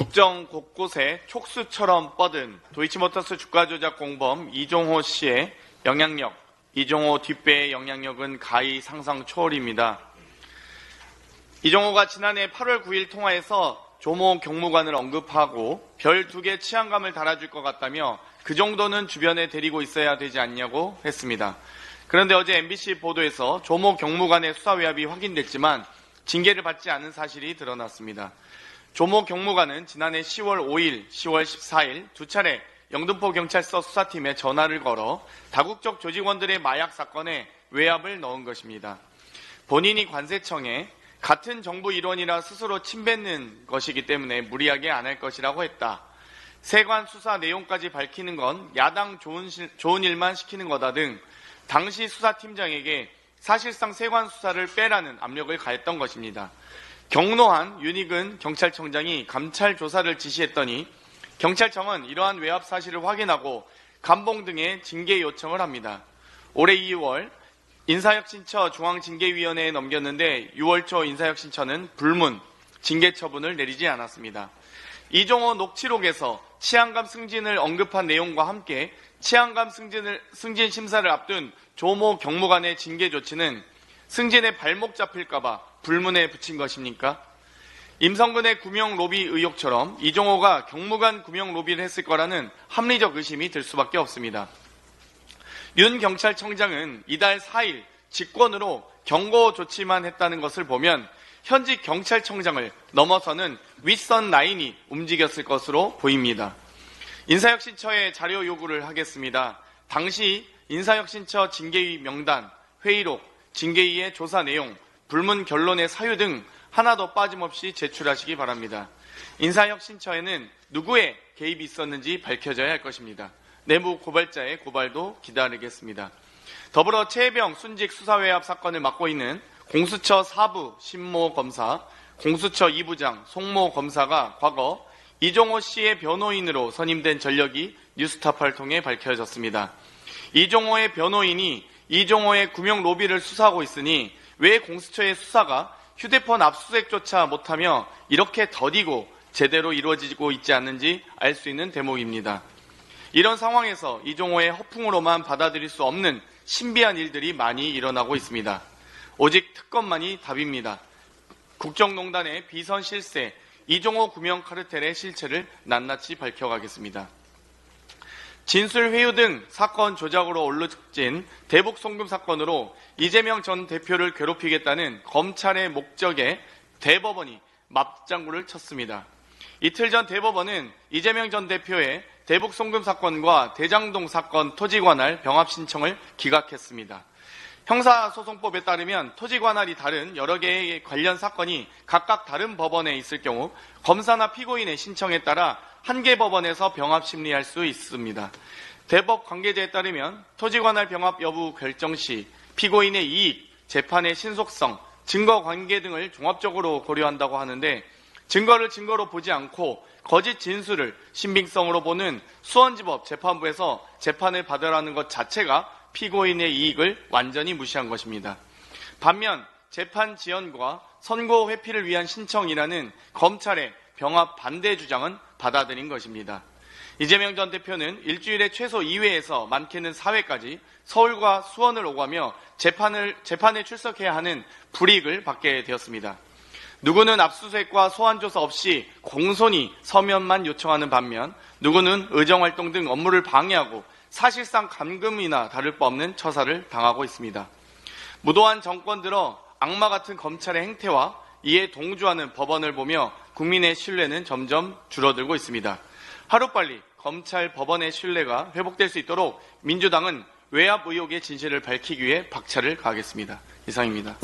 국정 곳곳에 촉수처럼 뻗은 도이치모터스 주가 조작 공범 이종호 씨의 영향력, 이종호 뒷배의 영향력은 가히 상상 초월입니다. 이종호가 지난해 8월 9일 통화에서 조모 경무관을 언급하고 별 2개 치안감을 달아줄 것 같다며 그 정도는 주변에 데리고 있어야 되지 않냐고 했습니다. 그런데 어제 MBC 보도에서 조모 경무관의 수사 외압이 확인됐지만 징계를 받지 않은 사실이 드러났습니다. 조모 경무관은 지난해 10월 5일, 10월 14일 두 차례 영등포 경찰서 수사팀에 전화를 걸어 다국적 조직원들의 마약 사건에 외압을 넣은 것입니다. 본인이 관세청에 같은 정부 일원이라 스스로 침뱉는 것이기 때문에 무리하게 안 할 것이라고 했다. 세관 수사 내용까지 밝히는 건 야당 좋은 일만 시키는 거다 등 당시 수사팀장에게 사실상 세관 수사를 빼라는 압력을 가했던 것입니다. 경로한 윤익은 경찰청장이 감찰 조사를 지시했더니 경찰청은 이러한 외압 사실을 확인하고 감봉 등의 징계 요청을 합니다. 올해 2월 인사혁신처 중앙징계위원회에 넘겼는데 6월 초 인사혁신처는 불문, 징계 처분을 내리지 않았습니다. 이종호 녹취록에서 치안감 승진을 언급한 내용과 함께 치안감 승진 심사를 앞둔 조모 경무관의 징계 조치는 승진의 발목 잡힐까봐 불문에 붙인 것입니까? 임성근의 구명 로비 의혹처럼 이종호가 경무관 구명 로비를 했을 거라는 합리적 의심이 들 수밖에 없습니다. 윤 경찰청장은 이달 4일 직권으로 경고 조치만 했다는 것을 보면 현직 경찰청장을 넘어서는 윗선 라인이 움직였을 것으로 보입니다. 인사혁신처에 자료 요구를 하겠습니다. 당시 인사혁신처 징계위 명단, 회의록, 징계위의 조사 내용, 불문 결론의 사유 등 하나도 빠짐없이 제출하시기 바랍니다. 인사혁신처에는 누구의 개입이 있었는지 밝혀져야 할 것입니다. 내부 고발자의 고발도 기다리겠습니다. 더불어 최혜병 순직 수사외압 사건을 맡고 있는 공수처 4부 신모 검사, 공수처 2부장 송모 검사가 과거 이종호 씨의 변호인으로 선임된 전력이 뉴스타파를 통해 밝혀졌습니다. 이종호의 변호인이 이종호의 구명 로비를 수사하고 있으니 왜 공수처의 수사가 휴대폰 압수수색조차 못하며 이렇게 더디고 제대로 이루어지고 있지 않는지 알 수 있는 대목입니다. 이런 상황에서 이종호의 허풍으로만 받아들일 수 없는 신비한 일들이 많이 일어나고 있습니다. 오직 특검만이 답입니다. 국정농단의 비선 실세, 이종호 구명 카르텔의 실체를 낱낱이 밝혀가겠습니다. 진술 회유 등 사건 조작으로 올라진 대북 송금 사건으로 이재명 전 대표를 괴롭히겠다는 검찰의 목적에 대법원이 맞장구를 쳤습니다. 이틀 전 대법원은 이재명 전 대표의 대북 송금 사건과 대장동 사건 토지 관할 병합 신청을 기각했습니다. 형사소송법에 따르면 토지 관할이 다른 여러 개의 관련 사건이 각각 다른 법원에 있을 경우 검사나 피고인의 신청에 따라 한 개 법원에서 병합 심리할 수 있습니다. 대법 관계자에 따르면 토지 관할 병합 여부 결정 시 피고인의 이익, 재판의 신속성, 증거 관계 등을 종합적으로 고려한다고 하는데 증거를 증거로 보지 않고 거짓 진술을 신빙성으로 보는 수원지법 재판부에서 재판을 받으라는 것 자체가 피고인의 이익을 완전히 무시한 것입니다. 반면 재판 지연과 선고 회피를 위한 신청이라는 검찰의 병합 반대 주장은 받아들인 것입니다. 이재명 전 대표는 일주일에 최소 2회에서 많게는 4회까지 서울과 수원을 오가며 재판에 출석해야 하는 불이익을 받게 되었습니다. 누구는 압수수색과 소환조사 없이 공손히 서면만 요청하는 반면 누구는 의정활동 등 업무를 방해하고 사실상 감금이나 다를 바 없는 처사를 당하고 있습니다. 무도한 정권 들어 악마 같은 검찰의 행태와 이에 동조하는 법원을 보며 국민의 신뢰는 점점 줄어들고 있습니다. 하루빨리 검찰 법원의 신뢰가 회복될 수 있도록 민주당은 외압 의혹의 진실을 밝히기 위해 박차를 가하겠습니다. 이상입니다.